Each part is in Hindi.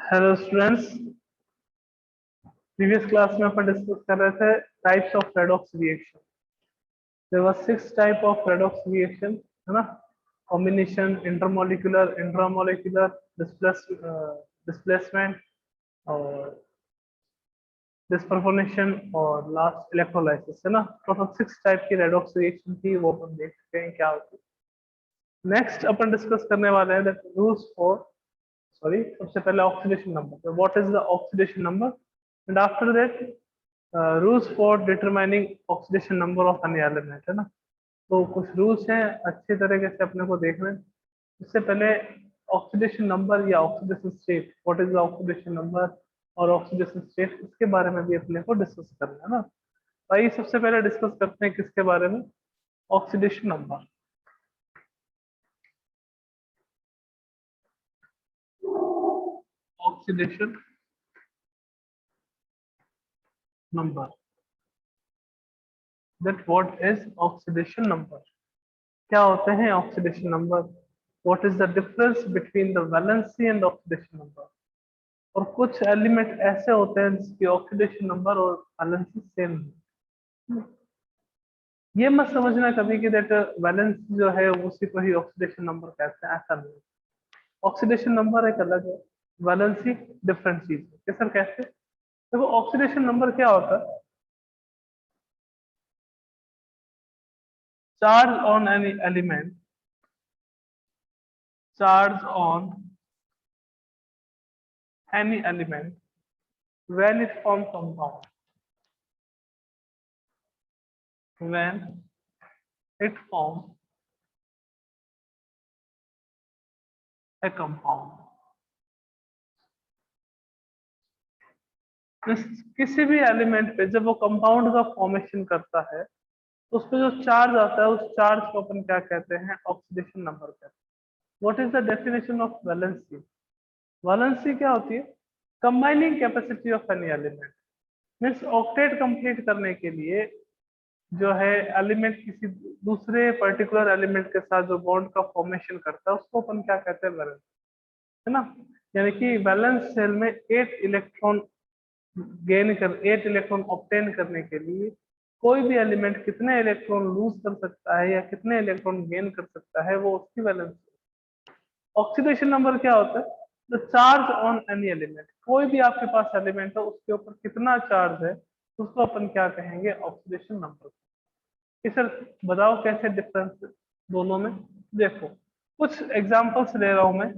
Hello students. प्रीवियस क्लास में अपन डिस्कस कर रहे थे types of redox reaction. There were 6 type of redox reaction, है ना। कॉम्बिनेशन, इंटरमोलिकुलर, इंट्रामोलिकुलर, डिस्प्लेसमेंट और डिस्पर्फोनेशन और लास्ट इलेक्ट्रोलाइसिस, है ना। टोटल 6 टाइप की रेडॉक्स रिएक्शन थी, वो अपन देख सकते हैं क्या होती है। नेक्स्ट अपन डिस्कस करने वाले हैं दैट रूल्स फॉर, सॉरी, सबसे पहले oxidation number, what is the oxidation number, and after that rules for determining oxidation number of any element, है ना। तो कुछ रूल्स हैं, अच्छी तरीके से अपने को देखना है। इससे पहले ऑक्सीडेशन नंबर या oxidation state, what is the oxidation number और ऑक्सीडेशन स्टेट, इसके बारे में भी अपने को डिस्कस करना है ना। तो आइए सबसे पहले डिस्कस करते हैं किसके बारे में, oxidation number. Oxidation number, that what is oxidation number, क्या होते हैं oxidation number, what is the difference between the valency and oxidation number. और कुछ एलिमेंट ऐसे होते हैं जिसकी ऑक्सीडेशन नंबर और वैलेंसी सेम है। ये मत समझना कभी कि दैट वैलेंसी जो है उसी को ही ऑक्सीडेशन नंबर कहते हैं, ऐसा नहीं। ऑक्सीडेशन नंबर एक अलग है, वैलेंसी डिफरेंट चीज है। कैसे कहते हैं, देखो ऑक्सीडेशन नंबर क्या होता है, charge on any element, charge on any element when it forms compound, when it forms a compound। किसी भी एलिमेंट पे जब वो कंपाउंड का फॉर्मेशन करता है तो उस पे जो चार्ज आता है उस चार्ज को अपन क्या कहते हैं, ऑक्सीडेशन नंबर कहते हैं। What is the definition of valency, valency क्या होती है, combining capacity of any element. Means octet complete करने के लिए जो है एलिमेंट किसी दूसरे पर्टिकुलर एलिमेंट के साथ जो बॉन्ड का फॉर्मेशन करता है उसको अपन क्या कहते हैं, वैलेंस, है ना। यानी कि वैलेंस सेल में 8 इलेक्ट्रॉन गेन कर 8 इलेक्ट्रॉन ऑब्टेन करने के लिए कोई भी एलिमेंट कितने इलेक्ट्रॉन लूज कर सकता है या कितने इलेक्ट्रॉन गेन कर सकता है, वो उसकी वैलेंस। ऑक्सीडेशन नंबर क्या होता है, the charge on any element, कोई भी आपके पास एलिमेंट है उसके ऊपर कितना चार्ज है उसको अपन क्या कहेंगे, ऑक्सीडेशन नंबर। कि सर बताओ कैसे डिफरेंस दोनों में। देखो कुछ एग्जांपल्स ले रहा हूं मैं,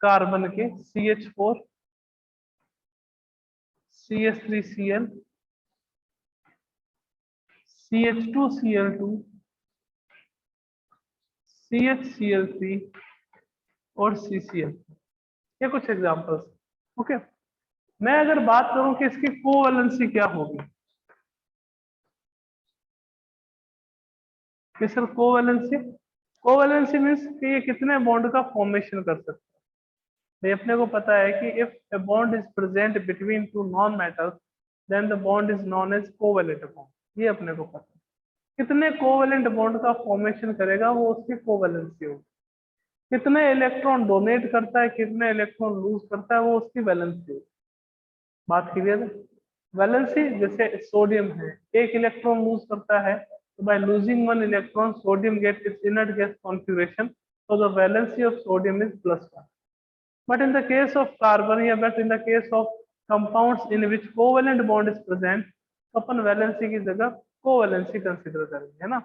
कार्बन के CH4, CH3Cl, CH2Cl2, CHCl3 और CCl, ये कुछ एग्जांपल्स। ओके, मैं अगर बात करूं कि इसकी कोवैलेंसी क्या होगी, कि सर कोवैलेंसी, कोवैलेंसी मीन्स कि ये कितने बॉन्ड का फॉर्मेशन कर सकता है। ये अपने को पता है कि if a bond is present between two non metals then the bond is known as covalent bond, ये अपने को पता है। कितने कोवैलेंट बॉन्ड का फॉर्मेशन करेगा वो उसकी कोवैलेंसी होगी। कितने इलेक्ट्रॉन डोनेट करता है, कितने इलेक्ट्रॉन लूज करता है, वो उसकी वैलेंसी होगी। बात क्लियर है। वैलेंसी जैसे सोडियम है, एक इलेक्ट्रॉन लूज करता है तो by losing one electron sodium get its inert gas configuration, so the valency of sodium is +1. But in the case of carbon या but in the case of compounds in which covalent bond is present, तो अपन वैलेंसी की जगह कोवैलेंसी कंसीडर करेंगे, है ना।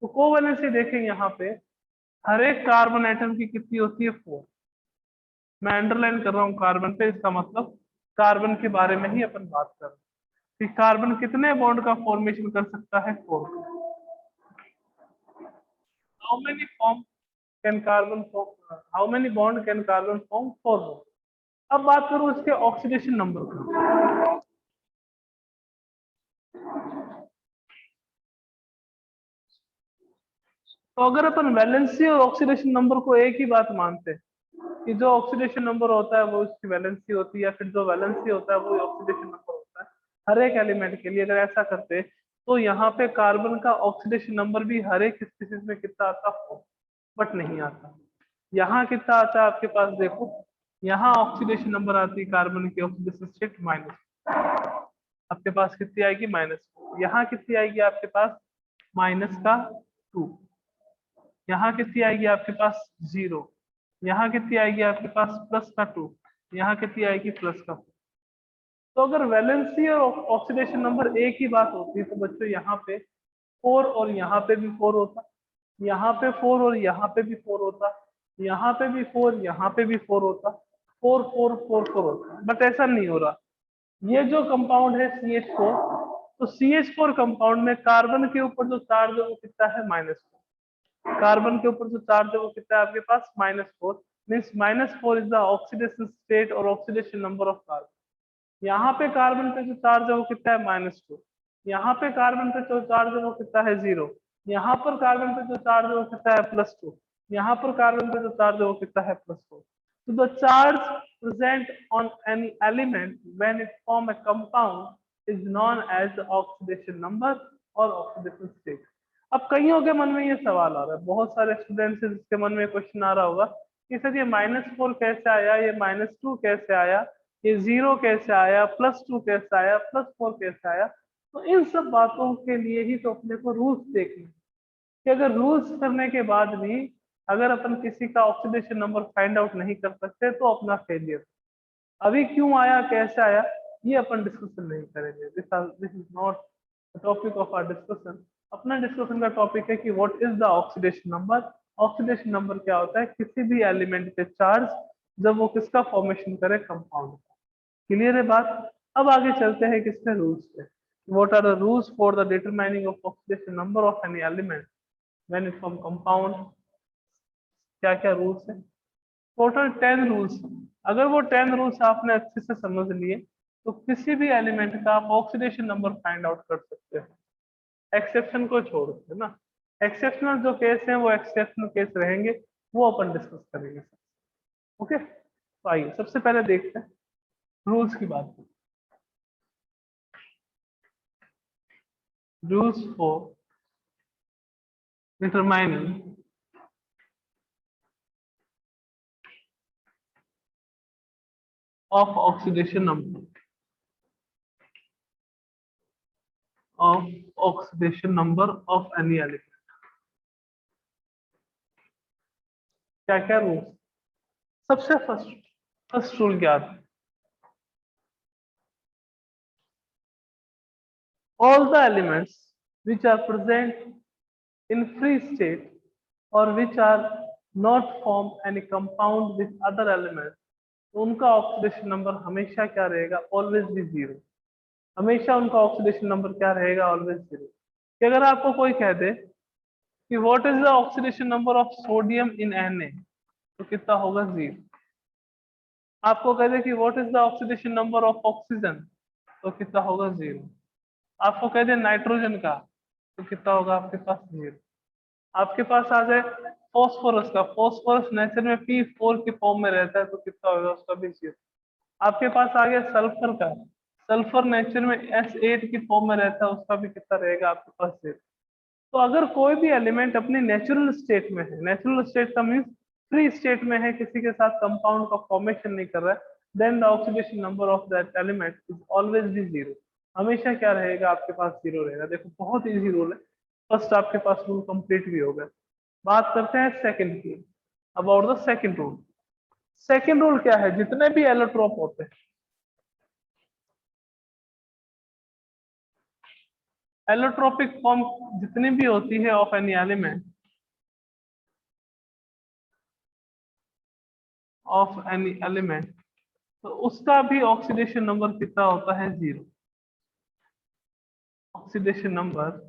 तो कोवैलेंसी देखें यहाँ पे, हर एक कार्बन एटम की कितनी होती है, 4। मैं अंडरलाइन कर रहा हूँ कार्बन पे, इसका मतलब कार्बन के बारे में ही अपन बात कर रहे हैं कि कार्बन कितने बॉन्ड का फॉर्मेशन कर सकता है, 4। How many form can carbon form, how many bond can carbon form, 4 bond. अब बात करूं इसके ऑक्सीडेशन नंबर की, तो अगर अपन वैलेंसी और ऑक्सीडेशन नंबर को एक ही बात मानते हैं कि जो ऑक्सीडेशन नंबर होता है वो उसकी वैलेंसी होती है या फिर जो वैलेंसी होता है वो ऑक्सीडेशन नंबर होता है हर एक एलिमेंट के लिए, अगर ऐसा करते तो यहाँ पे कार्बन का ऑक्सीडेशन नंबर भी हर एक स्पीशीज में कितना आता, 4, बट नहीं आता। यहाँ कितना आता है आपके पास, देखो यहाँ ऑक्सीडेशन नंबर आती है कार्बन की ऑक्सीडेशन स्टेट माइनस, आपके पास कितनी आएगी -4। यहाँ कितनी आएगी आपके पास -2, यहाँ कितनी आएगी आपके पास 0, यहाँ कितनी आएगी आपके पास +2, यहाँ कितनी आएगी +4। तो अगर वैलेंसी और ऑक्सीडेशन नंबर एक ही बात होती है तो बच्चों यहाँ पे 4 और यहाँ पे भी 4 होता, यहाँ पे 4 और यहाँ पे भी 4 होता, यहाँ पे भी 4, यहाँ पे भी 4 होता, 4 4 4 4 होता, बट ऐसा नहीं हो रहा। ये जो कंपाउंड है CH4, तो CH4 कंपाउंड में कार्बन के ऊपर जो चार्ज है वो कितना है -4, कार्बन के ऊपर जो चार्ज है वो कितना है आपके पास -4, means -4 is the oxidation state और ऑक्सीडेशन नंबर ऑफ कार्बन। यहाँ पे कार्बन पे जो चार्ज है वो कितना है -2, यहाँ पे कार्बन पे जो चार्ज है वो कितना है 0, यहाँ पर कार्बन पे जो चार्ज है वो कितना है +2, यहाँ पर कार्बन पे जो चार्ज है वो कितना है +4। So the charge present on any element when it form a compound is known as the oxidation number और oxidation state। अब कईयों के मन में ये सवाल आ रहा है, बहुत सारे स्टूडेंट्स जिसके मन में क्वेश्चन आ रहा होगा कि सर ये -4 कैसे आया, ये -2 कैसे आया, ये 0 कैसे आया, +2 कैसे आया, +4 कैसे आया। तो इन सब बातों के लिए ही तो अपने को रूल्स देखने कि अगर रूल्स करने के बाद भी अगर अपन किसी का ऑक्सीडेशन नंबर फाइंड आउट नहीं कर सकते तो अपना फेलियर। अभी क्यों आया, कैसे आया, ये अपन डिस्कशन नहीं करेंगे। This is not the topic of our discussion. अपना डिस्कशन का टॉपिक है कि what is the oxidation number. Oxidation number क्या होता है, किसी भी एलिमेंट के चार्ज जब वो किसका फॉर्मेशन करे, कंपाउंड का। क्लियर है बात। अब आगे चलते हैं किसके रूल्स पे। What are the rules for the determining of oxidation number of any element when it form compound. क्या क्या रूल्स है, टोटल 10 रूल्स। अगर वो 10 रूल्स आपने अच्छे से समझ लिए तो किसी भी एलिमेंट का आप ऑक्सीडेशन नंबर फाइंड आउट कर सकते हैं, एक्सेप्शन को छोड़ के ना। एक्सेप्शनल जो केस है वो एक्सेप्शनल केस रहेंगे, वो अपन डिस्कस करेंगे। ओके, तो आइए सबसे पहले देखते हैं रूल्स की बात। Rules for determining of oxidation number of oxidation number of any element। क्या क्या रूल्स। सबसे फर्स्ट रूल क्या था, all the elements which are present in free state or which are not form any compound with other elements, तो उनका ऑक्सीडेशन नंबर हमेशा क्या रहेगा, ऑलवेज भी 0। हमेशा उनका ऑक्सीडेशन नंबर क्या रहेगा, ऑलवेज 0। कि अगर आपको कोई कह दे कि what is the oxidation number of sodium in Na, तो कितना होगा 0। आपको कह दे कि what is the oxidation number of oxygen, तो कितना होगा 0। आपको कह दे नाइट्रोजन का, तो कितना होगा आपके पास 0। आपके पास आ जाए फॉस्फोरस का, फॉस्फोरस नेचर में P4 की फॉर्म में रहता है, तो कितना होगा उसका भी 0। आपके पास आ गया सल्फर का, सल्फर नेचर में S8 की फॉर्म में रहता है, उसका भी कितना रहेगा आपके पास 0। तो अगर कोई भी एलिमेंट अपनी नेचुरल स्टेट में है, नेचुरल स्टेट का मीन्स फ्री स्टेट में है, किसी के साथ कंपाउंड का फॉर्मेशन नहीं कर रहा है, then the oxidation number of that element is always भी 0। हमेशा क्या रहेगा आपके पास 0 रहेगा। देखो बहुत इजी रूल है। फर्स्ट आपके पास रूल कंप्लीट भी हो गया। बात करते हैं सेकंड की, about the second rule. Second rule क्या है, जितने भी एलोट्रोप होते हैं, एलोट्रोपिक फॉर्म जितनी भी होती है of any element, of any element, तो उसका भी ऑक्सीडेशन नंबर कितना होता है, 0। ऑक्सीडेशन नंबर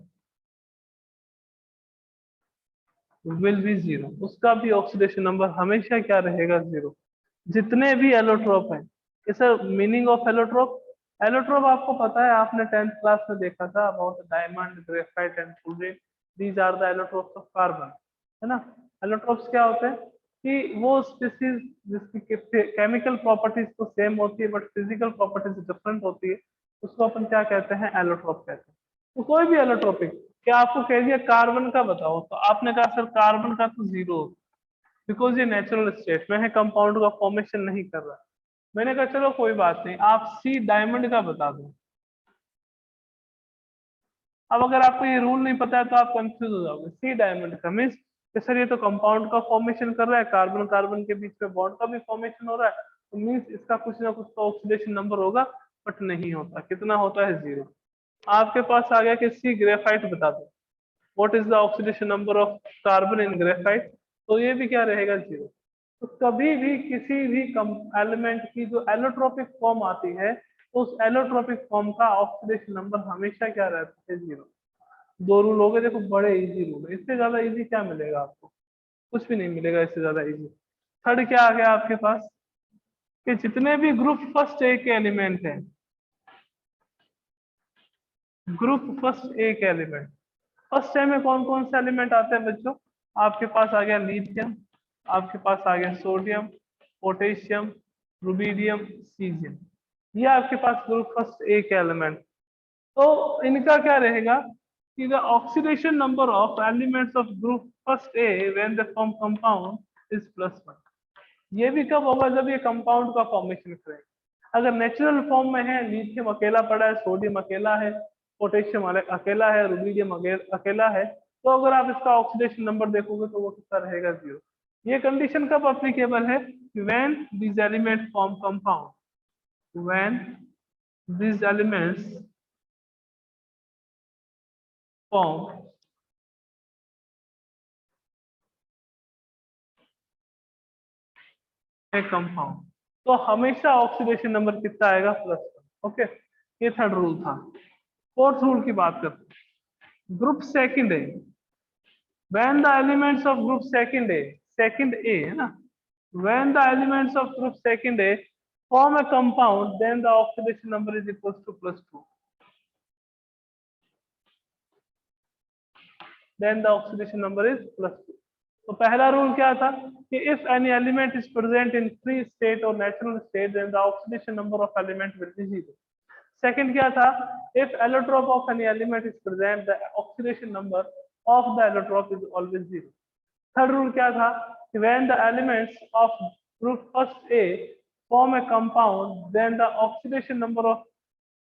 विल बी 0, उसका भी ऑक्सीडेशन नंबर हमेशा क्या रहेगा, 0। जितने भी एलोट्रोप हैं। Sir meaning of allotrope, allotrope आपको पता है, आपने 10th क्लास में देखा था about diamond, graphite and fluorine, these are the allotropes of carbon, है ना। एलोट्रोप्स क्या होते हैं कि वो स्पीसीज जिसकी केमिकल प्रॉपर्टीज तो सेम होती है बट फिजिकल प्रॉपर्टीज डिफरेंट होती है, उसको अपन क्या कहते हैं, एलोट्रोप कहते हैं। तो कोई भी एलोट्रोपिक, क्या आपको कह दिया कार्बन का बताओ, तो आपने कहा सर कार्बन का तो 0, बिकॉज ये नेचुरल स्टेट में है, कंपाउंड का फॉर्मेशन नहीं कर रहा। मैंने कहा चलो कोई बात नहीं, आप सी डायमंड का बता दो। अब अगर आपको ये रूल नहीं पता है तो आप कंफ्यूज हो जाओगे। सी डायमंड का मीन्स कि सर ये तो कंपाउंड का फॉर्मेशन कर रहा है, कार्बन कार्बन के बीच में बॉन्ड का भी फॉर्मेशन हो रहा है, तो मीन्स इसका कुछ ना कुछ तो ऑक्सीडेशन नंबर होगा, बट नहीं होता। कितना होता है? 0। आपके पास आ गया कि सी ग्रेफाइट बता दो, what is the oxidation number of carbon in graphite, तो ये भी क्या रहेगा? 0। तो कभी भी किसी भी एलिमेंट की जो एलोट्रोपिक फॉर्म आती है, तो उस एलोट्रोपिक फॉर्म का ऑक्सीडेशन नंबर हमेशा क्या रहता है? 0। दो रूल हो गए, देखो बड़े इजी रूल है, इससे ज्यादा इजी क्या मिलेगा आपको? कुछ भी नहीं मिलेगा इससे ज्यादा इजी। थर्ड क्या आ गया आपके पास कि जितने भी ग्रुप फर्स्ट ए के एलिमेंट हैं, ग्रुप फर्स्ट ए के एलिमेंट, फर्स्ट ए में कौन कौन से एलिमेंट आते हैं बच्चों? आपके पास आ गया लिथियम, आपके पास आ गया सोडियम, पोटेशियम, रुबीडियम, सीजियम। ये आपके पास ग्रुप फर्स्ट ए के एलिमेंट। तो इनका क्या रहेगा कि the oxidation number of elements of group first A when they form compound is +1। ये भी कब होगा? जब ये कंपाउंड का फॉर्मेशन करेंगे। अगर नेचुरल फॉर्म में है, लिथियम अकेला पड़ा है, सोडियम अकेला है, पोटेशियम अकेला है, रुबीडियम अकेला है, तो अगर आप इसका ऑक्सीडेशन नंबर देखोगे तो वो कितना रहेगा? 0। ये कंडीशन कब अप्लीकेबल है? When these element form compound, when these elements form A compound, तो हमेशा ऑक्सीडेशन नंबर कितना आएगा? +1। ओके, ये थर्ड रूल था। फोर्थ रूल की बात करते हैं। Group second A, when the elements of group second A है ना, when the elements of group second A form a compound, then the oxidation number is equals to +2। then the oxidation number is +2। तो पहला रूल क्या था कि if any element is present in free state or natural state, then the oxidation number of element will be 0। Second क्या था? if allotrope of any element is present, the oxidation number of the allotrope is always 0। Third rule क्या था? when the elements of group first A form a compound, then the oxidation number of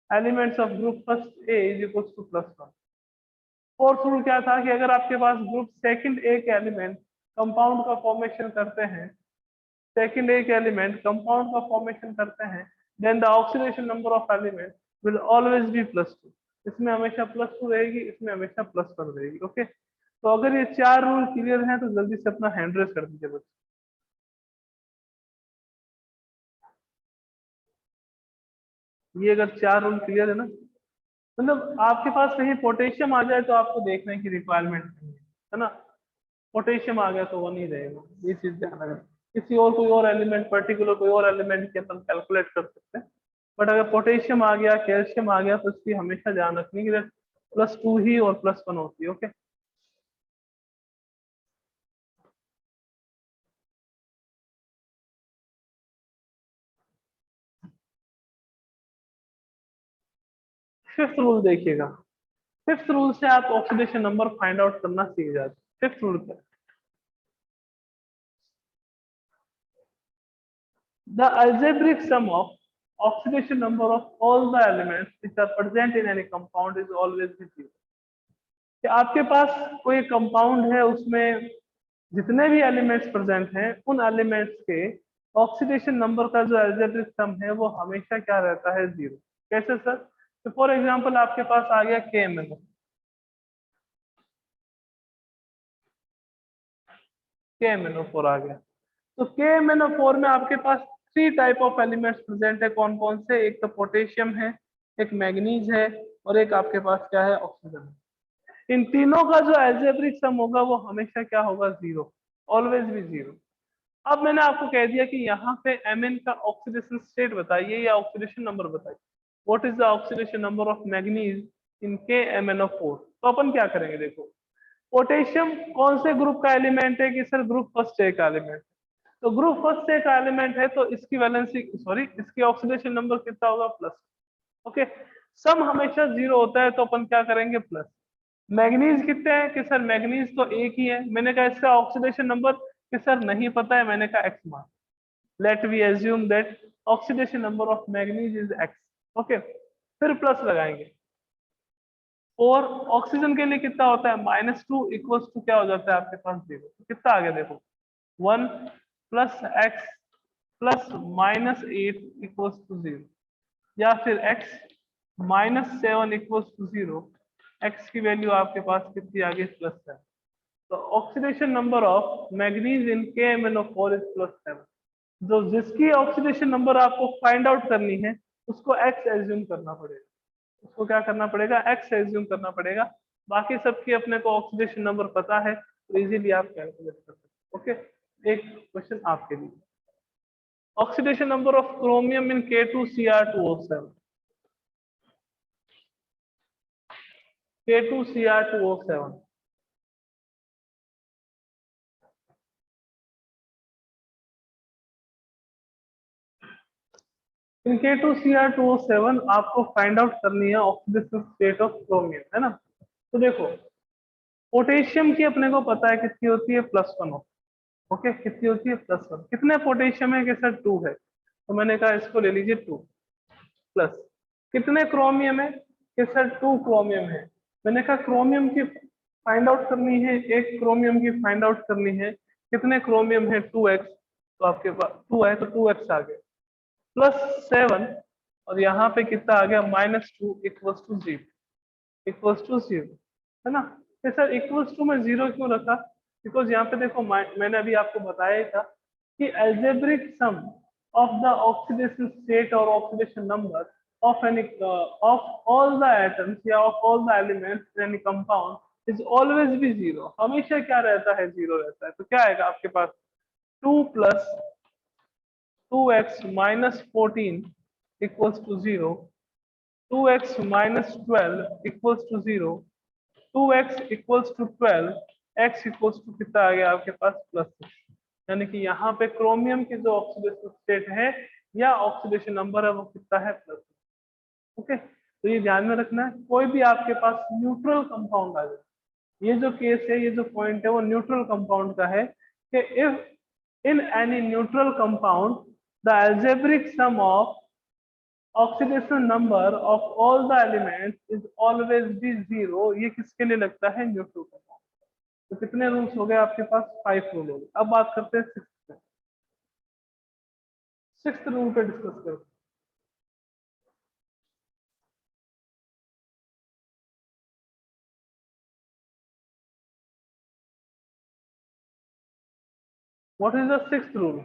elements of group first A is equals to +1। Fourth rule क्या था कि अगर आपके पास ग्रुप सेकंड ए के एलिमेंट कंपाउंड का फॉर्मेशन करते हैं, सेकंड ए के एलिमेंट कंपाउंड का फॉर्मेशन करते हैं, then the oxidation number of element will always be +2। इसमें हमेशा +2 रहेगी, इसमें हमेशा +1 रहेगी। ओके, तो अगर ये चार रूल क्लियर हैं तो जल्दी से अपना हैंड रेस कर दीजिए बच्चे। ये अगर चार रूल क्लियर है ना, मतलब आपके पास कहीं पोटेशियम आ जाए तो आपको देखने की रिक्वायरमेंट नहीं है ना। पोटेशियम आ गया तो वो नहीं रहेगा, ये चीज ध्यान रखना। किसी और कोई और एलिमेंट, पर्टिकुलर कोई और एलिमेंट की अपन कैलकुलेट कर सकते हैं, बट अगर पोटेशियम आ गया, कैल्शियम आ गया, तो इसकी हमेशा ध्यान रखनी कि +2 ही और +1 होती है। ओके, फिफ्थ रूल देखिएगा। फिफ्थ रूल से आप ऑक्सीडेशन नंबर फाइंड आउट करना सीख जाते। फिफ्थ रूल क्या? The algebraic sum of oxidation number of all the elements which are present in any compound is always 0। कि आपके पास कोई कंपाउंड है, उसमें जितने भी एलिमेंट्स प्रेजेंट हैं, उन एलिमेंट्स के ऑक्सीडेशन नंबर का जो algebraic सम है वो हमेशा क्या रहता है? 0। कैसे सर? तो फॉर एग्जांपल आपके पास आ गया KMnO4 आ गया। तो KMnO4 में आपके पास 3 टाइप ऑफ एलिमेंट्स प्रेजेंट है। कौन कौन से? एक तो पोटेशियम है, एक मैग्नीज है, और एक आपके पास क्या है? ऑक्सीजन। इन तीनों का जो एल्जेब्रिक सम होगा वो हमेशा क्या होगा? 0, ऑलवेज भी 0। अब मैंने आपको कह दिया कि यहाँ पे Mn का ऑक्सीडेशन स्टेट बताइए या ऑक्सीडेशन नंबर बताइए। What is the oxidation number of manganese in KMnO4? तो अपन क्या करेंगे, देखो पोटेशियम कौन से ग्रुप का एलिमेंट है? कि सर ग्रुप फर्स्ट ए का एलिमेंट। तो ग्रुप फर्स्ट ए का एलिमेंट है तो इसकी वैलेंसी, सॉरी, इसकी ऑक्सीडेशन नंबर कितना होगा? +। ओके, सम हमेशा 0 होता है तो अपन क्या करेंगे? प्लस। मैग्नीज कितने हैं? कि सर मैग्नीज तो एक ही है। मैंने कहा इसका ऑक्सीडेशन नंबर कि सर नहीं पता है, मैंने कहा x मान। Let we assume that oxidation number of manganese is x। Okay, फिर प्लस लगाएंगे। और ऑक्सीजन के लिए कितना होता है, -2 इक्वल्स टू क्या हो जाता है आपके पास 0। तो कितना आ गया देखो, 1 plus x plus -8 equals to 0, या फिर x -7 इक्वल्स टू 0। x की वैल्यू आपके पास कितनी आ गई, +7। तो oxidation number of manganese in KMnO4 is +7। जो जिसकी ऑक्सीडेशन नंबर आपको फाइंड आउट करनी है उसको x एज्यूम करना पड़ेगा। उसको क्या करना पड़ेगा, x एज्यूम करना पड़ेगा। बाकी सबकी अपने को ऑक्सीडेशन नंबर पता है, तो इजीली आप कैलकुलेट कर सकते। ओके, एक क्वेश्चन आपके लिए, oxidation number of chromium in K2Cr2O7। K2Cr2O7 in K2Cr2O7 आपको फाइंड आउट करनी है ऑक्सीडेटिव स्टेट ऑफ क्रोमियम, है ना। तो देखो, पोटेशियम की अपने को पता है कितनी होती है, +1। ओके, कितनी होती है, +1। कितने पोटेशियम है कि सर 2 है, तो मैंने कहा इसको ले लीजिए 2 प्लस। कितने क्रोमियम है कि सर 2 क्रोमियम है, मैंने कहा क्रोमियम की फाइंड आउट करनी है, एक क्रोमियम की फाइंड आउट करनी है। कितने क्रोमियम है, 2x, तो आपके पास 2 है तो 2x आ गया, +7। और यहाँ पे कितना आ गया, -2 इक्वल्स टू 0, है ना। तो सर इक्वल्स टू में 0 क्यों रखा, बिकॉज यहाँ पे देखो मैंने अभी आपको बताया ही था कि algebraic sum of the oxidation state और oxidation number of any of all the atoms या of all the elements in any compound is always be 0। हमेशा क्या रहता है, 0 रहता है। तो क्या आएगा आपके पास, 2 plus 2x -14 equals to 0, 2x -12 equals to 0, 2x equals to 12, x equals to कितना आ गया आपके पास, +6। यानी कि यहाँ पे क्रोमियम की जो ऑक्सीडेशन स्टेट है या ऑक्सीडेशन नंबर है वो कितना है, +6। ओके, तो ये ध्यान में रखना है, कोई भी आपके पास न्यूट्रल कंपाउंड आ जाए, ये जो केस है, ये जो पॉइंट है वो न्यूट्रल कंपाउंड का है कि if in any neutral compound the algebraic sum of oxidation number of all the elements is always be 0। ये किसके लिए लगता है, न्यूट्रल कंपाउंड। तो कितने रूल्स हो गए आपके पास, 5 रूल हो गए। अब बात करते हैं सिक्स्थ रूल पे डिस्कस करते हैं। What is the sixth rule,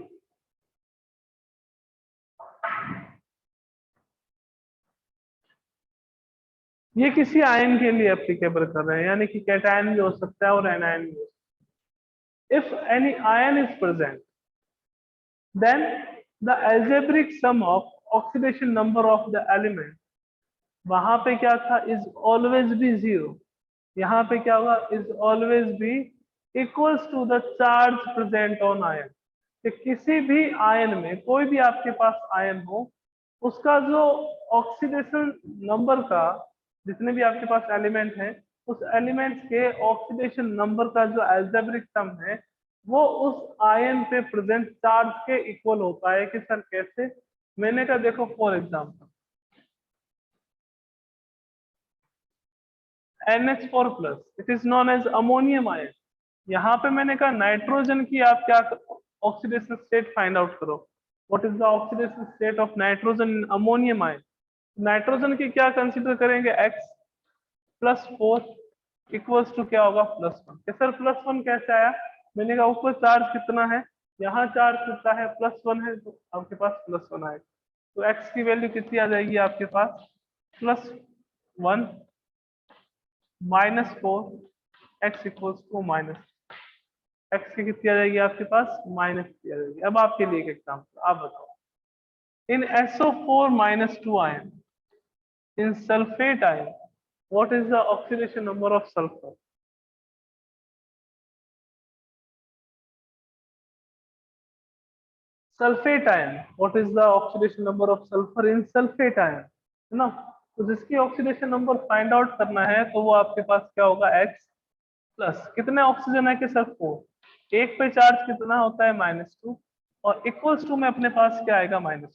ये किसी आयन के लिए एप्लीकेबल कर रहे हैं, यानी कि कैटायन भी हो सकता है और एनायन भी हो सकता है। If any ion is present then the algebraic sum of oxidation number of the element, वहां पे क्या था, is always be 0। यहाँ पे क्या होगा, is always be equals to the charge present on ion। कि किसी भी आयन में, कोई भी आपके पास आयन हो, उसका जो ऑक्सीडेशन नंबर का, जितने भी आपके पास एलिमेंट है, उस एलिमेंट्स के ऑक्सीडेशन नंबर का जो एल्जेब्रिक सम है वो उस आयन पे प्रेजेंट चार्ज के इक्वल होता है। कि सर कैसे, मैंने कहा देखो for example NH4 plus, it is known as ammonium ion. यहाँ पे मैंने कहा नाइट्रोजन की आप क्या ऑक्सीडेशन स्टेट फाइंड आउट करो, what is the oxidation state of nitrogen in ammonium ion. Nitrogen की क्या कंसीडर करेंगे, x +4 इक्वल्स टू क्या होगा, +1। सर +1 कैसे आया, मैंने कहा ऊपर चार्ज कितना है, यहाँ चार्ज कितना है, +1 है, तो आपके पास +1 आएगा। तो x की वैल्यू कितनी आ जाएगी आपके पास, +1 -4 x इक्वल्स टू x की कितनी आ जाएगी आपके पास, -3 आ जाएगी। अब आपके लिए एक एग्जाम्पल, आप बताओ, इन SO4 - 2 ion in sulfate ion, what is the oxidation number of sulfur? Sulfate ion, what is the oxidation number of sulfur in sulfate ion, है ना। तो जिसकी ऑक्सीडेशन नंबर फाइंड आउट करना है तो वो आपके पास क्या होगा, x प्लस कितने ऑक्सीजन है कि सर 4, एक पे चार्ज कितना होता है -2 और इक्वल्स टू में अपने पास क्या आएगा -2।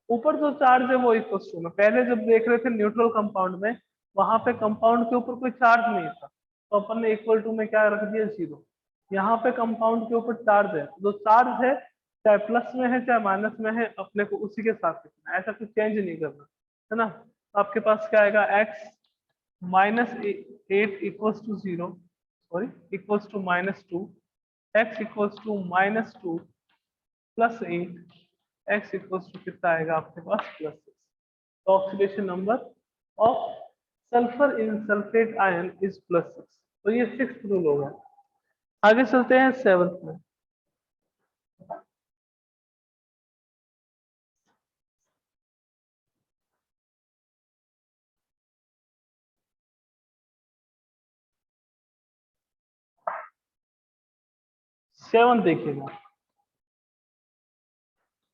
ऊपर जो चार्ज है वो इक्वल्स टू में, पहले जब देख रहे थे न्यूट्रल कंपाउंड में वहां पे कंपाउंड के ऊपर कोई चार्ज नहीं था तो अपन ने इक्वल टू में क्या रख दिया 0। यहाँ पे कंपाउंड के ऊपर चार्ज है, जो चार्ज है चाहे प्लस में है चाहे माइनस में है अपने को उसी के साथ लिखना है, ऐसा कुछ चेंज नहीं करना है ना। तो आपके पास क्या आएगा x -8 equals to 0, sorry equals to -2, x equals to -2 plus 8, x equals to कितना आएगा आपके पास +6। तो oxidation number of sulphur in sulphate ion is +6। तो ये 6th रूल होगा। आगे चलते हैं 7th में। सेवन देखिएगा,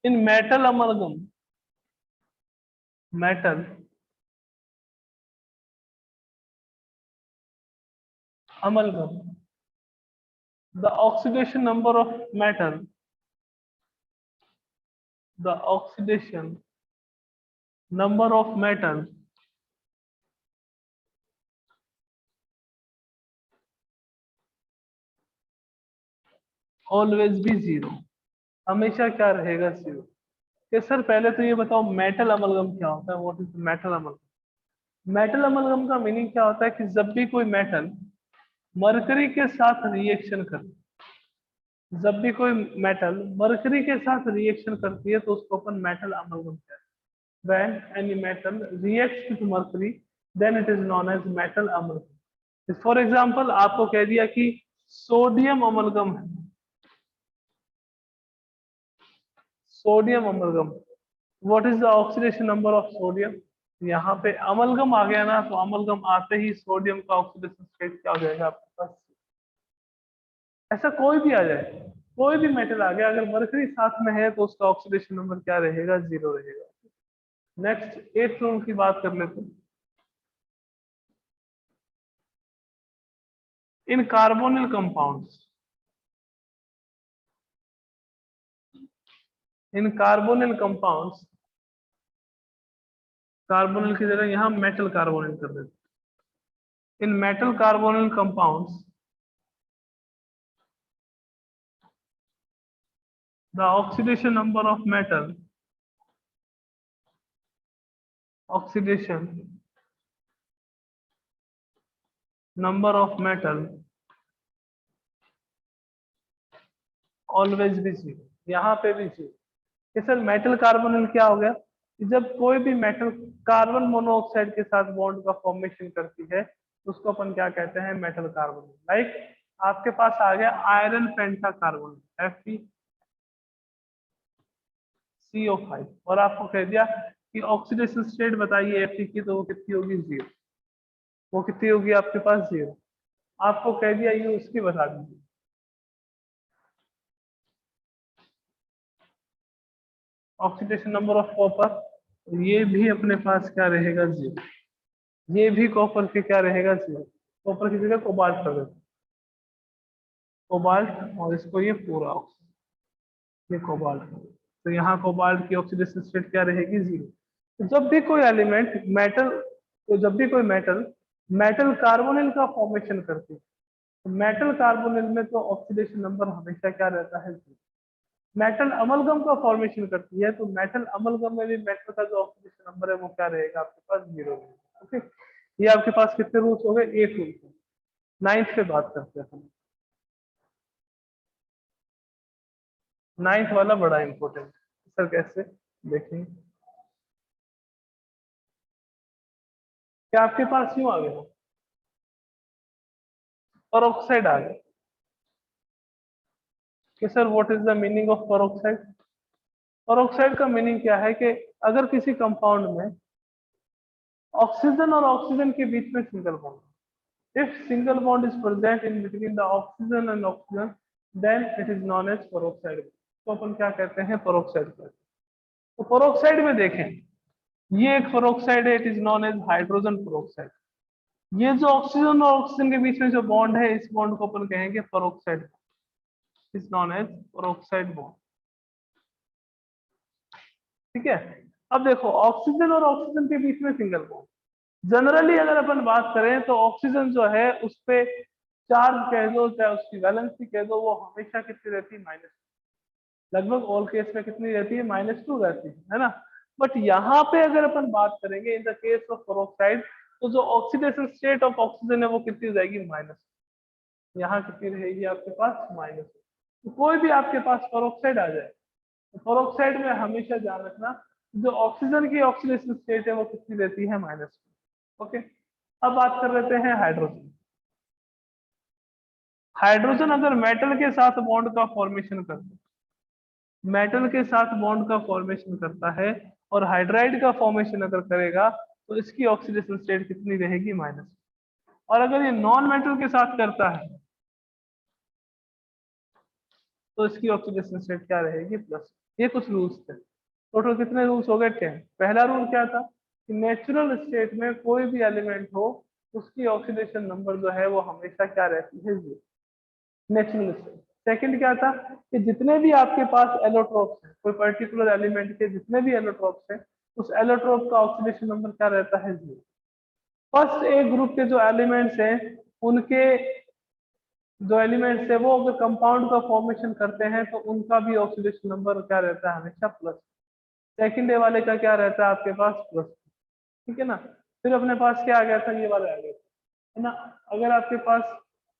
इन metal amalgam, metal amalgam, the oxidation number of metal, the oxidation number of metal always be 0, हमेशा क्या रहेगा 0। कि सर पहले तो ये बताओ मेटल अमलगम क्या होता है, what is metal amalgam. Metal amalgam का मीनिंग क्या होता है कि जब भी कोई मेटल मरकरी के साथ रिएक्शन करे, जब भी कोई मेटल मरकरी के साथ रिएक्शन करती है तो उसको अपन मेटल अमलगम कहते हैं। when any metal reacts with mercury then it is known as metal amalgam। For example आपको कह दिया कि सोडियम अमलगम है, sodium amalgam, what is the oxidation number of sodium. यहाँ पे अमलगम आ गया ना, तो अमलगम आते ही सोडियम का ऑक्सीडेशन स्टेट क्या हो जाएगा आपके पास। ऐसा कोई भी आ जाए, कोई भी मेटल आ गया अगर मरकरी साथ में है तो उसका ऑक्सीडेशन नंबर क्या रहेगा 0 रहेगा। नेक्स्ट 8th रूल की बात कर लेते हैं। इन कार्बोनिल कंपाउंड्स, इन कार्बोनिल कंपाउंड्स, कार्बोनिल की जगह यहां मेटल कार्बोनिल कर देते। इन metal carbonyl compounds the oxidation number of metal, oxidation number of metal always भी 0, यहाँ पे भी 0। कि सर मेटल कार्बोनिल क्या हो गया कि जब कोई भी मेटल कार्बन मोनोऑक्साइड के साथ बॉन्ड का फॉर्मेशन करती है उसको अपन क्या कहते हैं मेटल कार्बोनिल। लाइक आपके पास आ गया आयरन पेंटा कार्बोनिल FeCO5 और आपको कह दिया कि ऑक्सीडेशन स्टेट बताइए Fe की, तो वो कितनी होगी 0, वो कितनी होगी आपके पास 0। आपको कह दिया ये उसकी बता दीजिए, ऑक्सीडेशन नंबर ऑफ कॉपर, ये भी अपने पास क्या रहेगा 0, ये भी कॉपर के क्या रहेगा 0। कॉपर की जगह कोबाल्ट कर देते, कोबाल्ट, और इसको ये पूरा ये कोबाल्ट। तो यहाँ कोबाल्ट की ऑक्सीडेशन स्टेट क्या रहेगी 0। तो जब भी कोई एलिमेंट मेटल, तो जब भी कोई मेटल मेटल कार्बोनिल का फॉर्मेशन करती है तो मेटल कार्बोनिल में तो ऑक्सीडेशन नंबर हमेशा क्या रहता है 0। मेटल अमलगम का फॉर्मेशन करती है तो मेटल अमलगम में भी मेटल का जो ऑक्सीडेशन नंबर है वो क्या रहेगा आपके पास 0 रहेगा। ओके, ये आपके पास कितने रूल्स हो गए 8 रूल्स। 9th पे बात करते हैं। 9th वाला बड़ा इंपॉर्टेंट सर, कैसे देखेंगे। क्या आपके पास यूं आ गया पेरोक्साइड आ गया कि sir what is the meaning of peroxide. Peroxide का मीनिंग क्या है कि अगर किसी कंपाउंड में ऑक्सीजन और ऑक्सीजन के बीच में single bond, if single bond is present in between the oxygen and oxygen then it is known as peroxide। तो अपन क्या कहते हैं peroxide कहते हैं। तो peroxide में देखें, ये एक peroxide है, it is known as hydrogen peroxide। ये जो ऑक्सीजन और ऑक्सीजन के बीच में जो बॉन्ड है इस बॉन्ड को अपन कहेंगे peroxide। Is known as peroxide bond. ठीक है, अब देखो ऑक्सीजन और ऑक्सीजन के बीच में सिंगल बॉन्ड। जनरली अगर अपन बात करें तो ऑक्सीजन जो है उस पे चार्ज कह दो चाहे उसकी वैलेंसी कह दो, वो हमेशा कितनी रहती है, -2। लगभग ऑल केस में कितनी रहती है, -2 रहती है ना। बट यहाँ पे अगर अपन बात करेंगे in the case of peroxide, तो जो ऑक्सीडेशन स्टेट ऑफ ऑक्सीजन है वो कितनी हो जाएगी, माइनस। यहाँ कितनी रहेगी आपके पास, माइनस। तो कोई भी आपके पास पेरोक्साइड आ जाए तो पेरोक्साइड में हमेशा ध्यान रखना जो ऑक्सीजन की ऑक्सीडेशन स्टेट है वो कितनी रहती है, -2। ओके, अब बात कर लेते हैं हाइड्रोजन। हाइड्रोजन अगर मेटल के साथ बॉन्ड का फॉर्मेशन करता है, मेटल के साथ बॉन्ड का फॉर्मेशन करता है और हाइड्राइड का फॉर्मेशन अगर करेगा तो इसकी ऑक्सीडेशन स्टेट कितनी रहेगी, माइनस। और अगर ये नॉन मेटल के साथ करता है तो इसकी ऑक्सीडेशन स्टेट क्या रहेगी, प्लस। ये कुछ रूल्स थे, टोटल कितने रूल्स हो गए, 10। पहला रूल क्या था कि नेचुरल स्टेट में कोई भी एलिमेंट हो उसकी ऑक्सीडेशन नंबर जो है वो हमेशा क्या रहती है, 0, नेचुरल स्टेट। सेकंड क्या था कि जितने भी आपके पास एलोट्रोप्स हैं, कोई पर्टिकुलर एलिमेंट के जितने भी एलोट्रोप्स हैं उस एलोट्रोप का ऑक्सीडेशन नंबर क्या रहता है, 0। फर्स्ट एक ग्रुप के जो एलिमेंट्स हैं उनके जो एलिमेंट्स है वो अगर कंपाउंड का फॉर्मेशन करते हैं तो उनका भी ऑक्सीडेशन नंबर क्या रहता है, हमेशा प्लस। सेकंड डे वाले का क्या रहता है आपके पास, प्लस। ठीक है ना। फिर अपने पास क्या आ गया था, ये वाला आ गया है ना। अगर आपके पास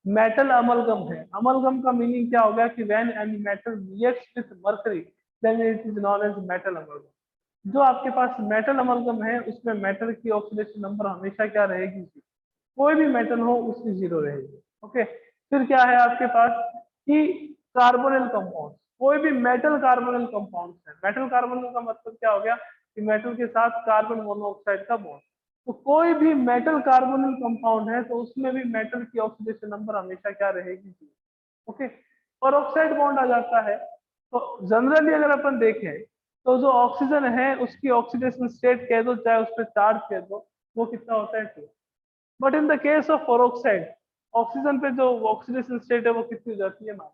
मेटल अमलगम है, अमलगम का मीनिंग क्या हो गया कि when any metal reacts with mercury then it is known as metal amalgam. जो आपके पास मेटल अमलगम है उसमें मेटल की ऑक्सीडेशन नंबर हमेशा क्या रहेगी, कोई भी मेटल हो उसकी 0 रहेगी। ओके, फिर क्या है आपके पास कि कार्बोनिल कंपाउंड, कोई भी मेटल कार्बोनिल कंपाउंड है। मेटल कार्बोनिल का मतलब क्या हो गया कि मेटल के साथ कार्बन मोनोऑक्साइड का बॉन्ड। तो कोई भी मेटल कार्बोनिल कंपाउंड है तो उसमें भी मेटल की ऑक्सीडेशन नंबर हमेशा क्या रहेगी, 0। ओके, और ऑक्साइड बॉन्ड आ जाता है तो जनरली अगर अपन देखें तो जो ऑक्सीजन है उसकी ऑक्सीडेशन स्टेट कह दो चाहे उस पर चार्ज कह दो, वो कितना होता है, 2। But in the case of peroxide, oxygen पे जो ऑक्सीडेशन स्टेट है वो कितनी हो जाती है, माइनस।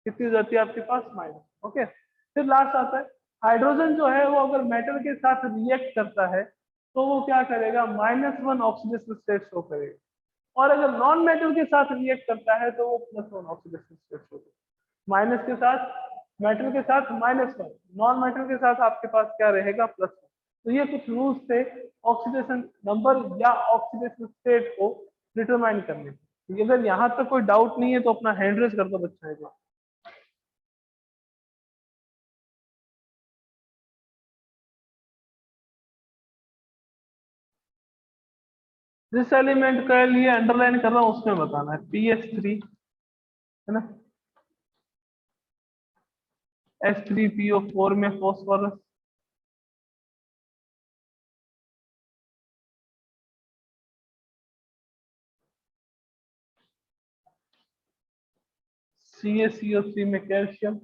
कितनी हो जाती है आपके पास, माइनस। ओके, फिर लास्ट आता है हाइड्रोजन जो है वो अगर मेटल के साथ रिएक्ट करता है तो वो क्या करेगा, -1 ऑक्सीडेशन स्टेट शो करेगा। और अगर नॉन मेटल के साथ रिएक्ट करता है तो वो +1 ऑक्सीडेशन स्टेट शो करेगा। माइनस के साथ मेटल के साथ -1, नॉन मेटल के साथ आपके पास क्या रहेगा, +1। तो ये कुछ रूल्स थे ऑक्सीडेशन नंबर या ऑक्सीडेशन स्टेट को डिटरमाइन करने के। अगर यहाँ तक कोई डाउट नहीं है तो अपना हैंड रेज कर दो बच्चा एक बार। जिस एलिमेंट का लिए अंडरलाइन कर रहा हूँ उसमें बताना है, PS3 है ना, H3PO4 में फॉस्फोरस, CaCO3 में कैल्शियम।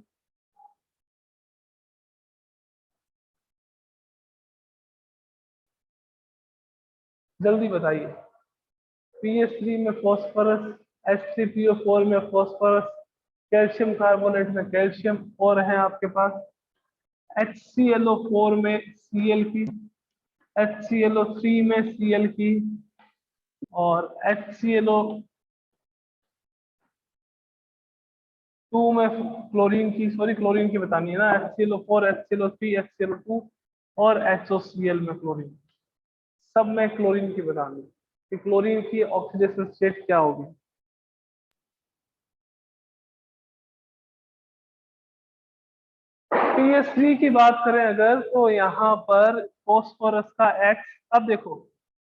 जल्दी बताइए, PS3 में फॉस्फोरस, H3PO4 में फॉस्फोरस, कैल्शियम कार्बोनेट में कैल्शियम, और है आपके पास HClO4 में Cl की, HClO3 में Cl की, और HClO2 में क्लोरीन की, सॉरी क्लोरीन की बतानी है ना, HClO4, HClO3, HClO2 और HOCl में क्लोरीन, सब में क्लोरीन की बतानी है कि क्लोरीन की ऑक्सीडेशन स्टेट क्या होगी। PS3 की बात करें अगर तो यहाँ पर फॉस्फोरस का X, अब देखो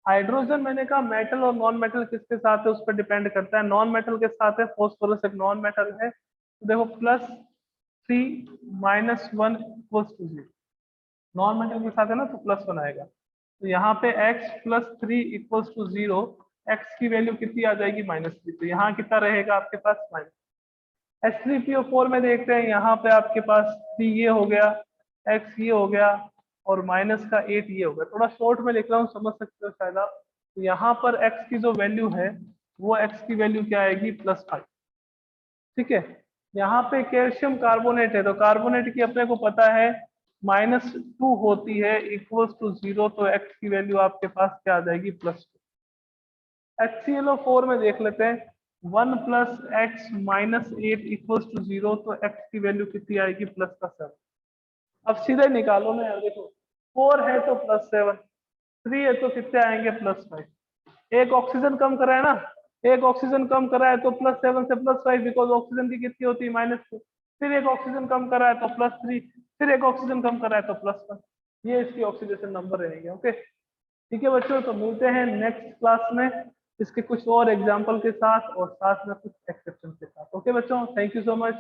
हाइड्रोजन मैंने कहा मेटल और नॉन मेटल किसके साथ है उस पर डिपेंड करता है, नॉन मेटल के साथ है, फॉस्फोरस एक नॉन मेटल है। तो देखो +3 -1 इक्वल्स टू 0, नॉन मेटल के साथ है ना तो +1 आएगा। तो यहाँ पे x +3 इक्वल्स टू 0, x की वैल्यू कितनी आ जाएगी, -3। तो यहाँ कितना रहेगा आपके पास, माइनस। H3PO4 में देखते हैं यहाँ पे आपके पास 3 ये हो गया, x ये हो गया, और -8 ये हो गया। थोड़ा शॉर्ट में लिख रहा हूँ, समझ सकते हो शायद आप। तो यहाँ पर x की जो वैल्यू है वो x की वैल्यू क्या आएगी, +5। ठीक है, यहाँ पे कैल्शियम कार्बोनेट है, तो कार्बोनेट की अपने को पता है -2 होती है इक्वल्स टू 0, तो x की वैल्यू आपके पास क्या आ जाएगी +2। HClO4 में देख लेते हैं 1 + x -8 इक्वल्स टू 0, तो x की वैल्यू कितनी आएगी +7। अब सीधे निकालो ना यार, देखो 4 है तो +7, 3 है तो कितने आएंगे +5। एक ऑक्सीजन कम करा है ना, एक ऑक्सीजन कम करा है तो +7 से +5, बिकॉज ऑक्सीजन की कितनी होती है -2। फिर एक ऑक्सीजन कम करा है तो +3, फिर एक ऑक्सीजन कम करा है तो +1। ये इसकी ऑक्सीडेशन नंबर रहेंगे। ओके ठीक है बच्चों, तो मिलते हैं नेक्स्ट क्लास में इसके कुछ और एग्जाम्पल के साथ और साथ में कुछ एक्सेप्शन के साथ। ओके बच्चों, थैंक यू सो मच।